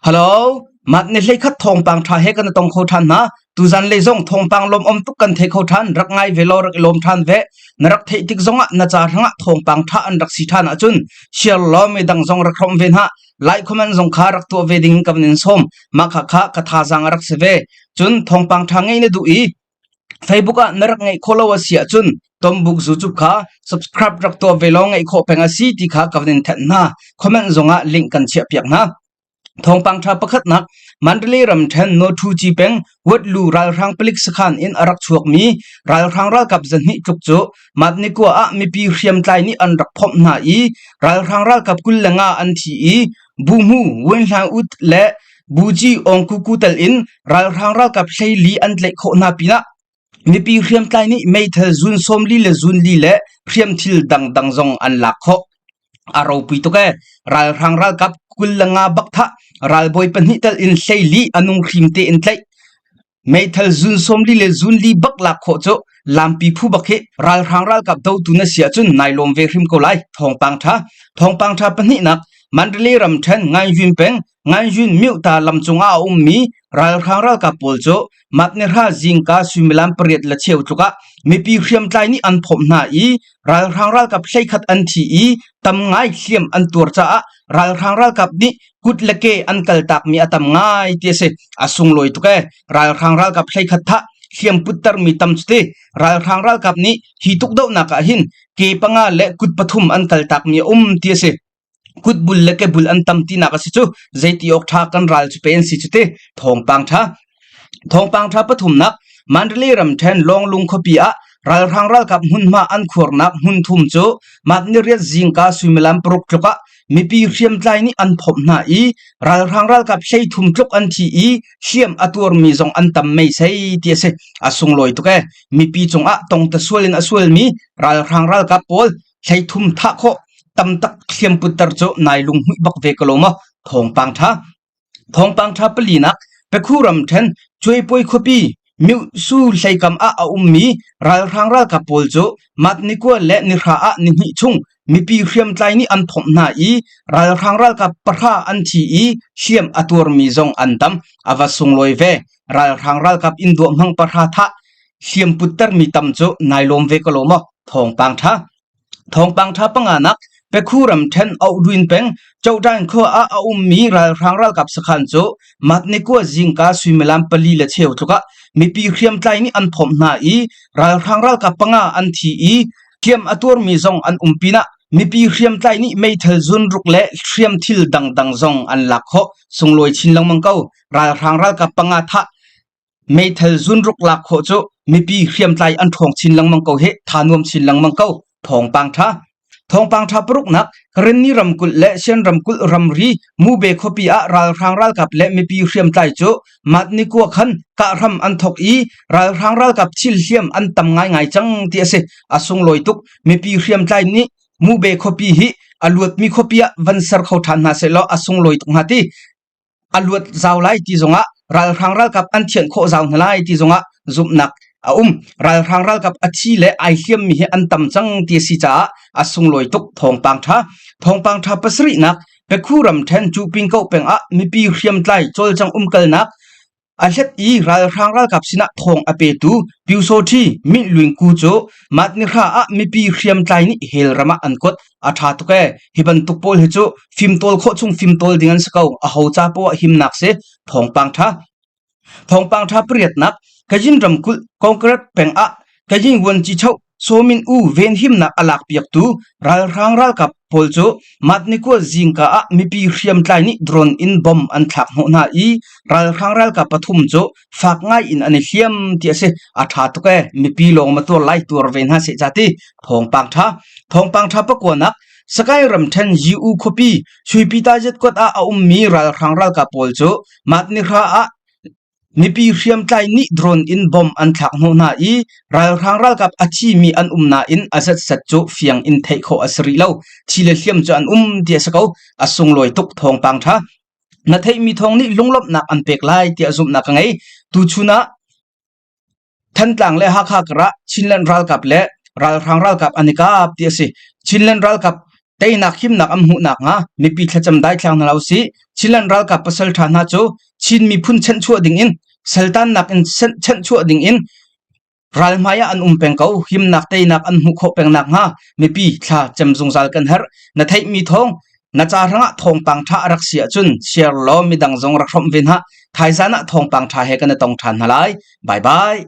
ฮัลโหลมัดนี่เลยคัดทองปังทาเฮกันตรงโคทันนะตูจันเลยซงทองปังลมตุกกันเทโคทันรักไงเวลอรักลมทันเวนรักเทติกซงะนาจารงะทองปังทาอันรักสิทานอจุนเชียร์ล้อไม่ดังซงรักครอมเวนฮะไลคอมเมนซงคารักตัวเวดิงกับนินสมมาขะกะทาจังรักเสเวจุนทองปังทางไงเนี่ยดูอีFacebook นรักไงโคลาวเสียจุนตมบุกจุบขา subscribe รักตัวเวลองไงโคเปงอาซีติขากับนินแทนนะคอมเมนต์ซงะลิงก์กันเชียเปียกนะทองปังทาประคัดนักมันเรียรำแทนโนทูจีเป็งวัดลูรายรังปลิกสขานอินอารักชวกมีรายรังรักกับจันนิจุกโจมัดนิกัวมีปีเรียมใจนี่อันรักพบนาอีรายรังรักกับกุลงาอันทีบูมูเวนลาอุดและบูจีองคุกุตลอินรายรังรักกับใช้ลีอันเล็กโคนาปินะมีปีเรียมใจนี่ไม่เธอซุนสมลีและซุนลีและเรียมทิลดังซงอันลักโคอารมณ์ปีตุกะรายรังรักกับกุลงาบักทะรายบอยปนิตลอินใช้ลีอนุครีมเตอินไลไม่ทัลซุนสมลีเลซุนลีบักลักโคโจลามปีผู้บักเฮรายรังรักกับดาวตุนเสียจุนนายลมเวริมโกไลทองปังทาปนินักมันเรียรำแทนงานยุนเป็งงานยุนมิวตาลำจงอามีรายรังรักกับโปลโจมัดเนราจิงกาสุมิลัมเปรียดละเชียวจุกะมีปีเรียมใจนี่อันผมนาอีรายรังรักกับใช้ขัดอันทีตำง่ายเขียมอันตัวจ้ารายรังรักกับนี่กุดเล็กอันกัลตักมีอัตมง่ายเตเสอสุงลอยตุกะรายรังรักกับใช้ขัดทะเขียมปุตตรมีตำสเตรายรังรักกับนี่ฮิตุกดาวนักหินเกปังอาเล็กุดปฐุมอันกัลตักมีเตเสกุดบุลเล็กบุลอันตำตีนักสิจูใจตีออกทากันรายจุเป็นสิจุเตทองปังทาปฐุมนักมันเรียรำแทนลองลุงขบีอะรายรังรักกับหุ่นมาอันขวรนักหุ่นทุ่มโจมัดเนรียจิงกาสุมิลัมปรุกจุกะมีปีเรียมใจนี่อันผมนาอีรายรังรักกับใช้ทุ่มจุกอันทีเชียมอตัวมีจงอันตำไม่ใช่เตียเสอสุงลอยตุกะมีปีจงอะตรงตะสวลินอสวลมีรายรังรักกับโอลใช้ทุ่มทะโคตำตักเชียมปุตตรโจนายลุงหุบักเวกโลมะทองปังทาปลีนักเปคูรำแทนช่วยป่วยขบีมิวสูใช้คำมีรายรังรักกับโอลโจมัดนิกัวและนิรานิหิชุงมีปีเรียมใจนี่อันผมนาอีรายรังรักกับปะราอันทีเชียมอตัวมีจงอันตำอวสุงลอยเวรายรังรักกับอินโดมังปะราทะเชียมปุตตรมีตำโจนายลมเวกโลมะทองปังทาปังอานักเปคูรำแทนเอาดุนเป็งเจ้าด้านข้อมีรายรังรักกับสขันโจมัดนิกัวจิงกาสุมิลัมปลีละเชียวจุกะมีปีเรียมใจนี่อันผมนาอีรายรังรักกับปังอาอันทีเทียมอตัวมีจงอันปีนะมีปีเรียมใจนี่ไม่เทซุนรุกเละเทียมทิลดังจงอันลักโคสุงลอยชินลังมังเก้ารายรังรักกับปังอาทะไม่เทซุนรุกลักโคโจมีปีเรียมใจอันทองชินลังมังเก้าเฮทานวมชินลังมังเก้าทองปังทาปรุกนักเรนนี่รำกุลและเชนรำกุลรำรีมูเบคบีอะรายรังรักกับและมีปีเรียมใจโจมัดนิกัวขันกะรำอันทกรายรังรักกับชิลเลียมอันตำง่ายจังเตียเสอสุงลอยตุกมีปีเรียมใจนี้มูเบคบีฮิอลวดมีคบีอะวันเซอร์เขาทานนาเซลอสุงลอยตุกนาทีอลวดเจ้าไล่ที่จงะรายรังรักกับอันเชียนโคเจ้าไล่ที่จงะจุบนักรายรังรักกับอาชีและไอเลียมมีอันตำจังเตียสิจ้าอสุงลอยตุกทองปังทาปสรินักเปคูรำแทนจูปิงเก้าเป็งมีปีเรียมใจโจลจังกลนักอาเล็ดรายรังรักกับสินะทองอเปตูปิวโซทีมิลุงกูโจมัดนิรามีปีเรียมใจนี่เฮลรามาอันกดอาชาตุกฮิบันตุกโพลเฮโจฟิมโตลโคชุงฟิมโตลดิงันสกาวอาหูจ้าปัวหิมนักเสทองปังทาเปรียดนักกะยินรำกุลคอนกรีตเป็งกะยินวันจิเช่าโซมินเวนหิมนักอลักเปียกตูรายรังรักกับโพลโจมัดนิกัวจิงกามีปีเรียมใจนี่โดรนอินบอมอันทักโหนารายรังรักกับปฐุมโจฝากง่ายอินอันเลียมเตียเสอาชาตุกมีปีลงมาตัวไล่ตัวเวนหาเสจติทองปังทาปกวนักสกายรำแทนยูคบีช่วยปีตาจัดกดมีรายรังรักกับโพลโจมัดนิรามีปีเรียมใจนี่โดรนอินบอมอันทักโหนารายรังรักกับอาชีมีอันนาอินอาศัยสัจโจเฟียงอินเทโคอัสริเลาชิเลเลียมจอันเดียสกาวอสุงลอยตุกทองปังทานาเทมีทองนี่ลุงลบนักอันเป็กไล่เตียซุมนักไงตูชุนะทันต่างและฮักระชินเลนรักกับและรายรังรักกับอันนี้กับเตียสิชินเลนรักกับ tay nak him nak am hu nak nga mi pi thlacham dai thlang na lausi chilan ral ka pasal tha na chu chin mi phun chen chu ding in sultan nak in chen chu ding in ral maya an peng kau him nak tay nak an hu kho peng nak nga mi pi thla cham zung zal kan har na thai mi thong na cha ranga thong pang tha rak sia chun share lo mi dang zong rak thom vin ha thaizana thong pang tha he kan tong than halai bye bye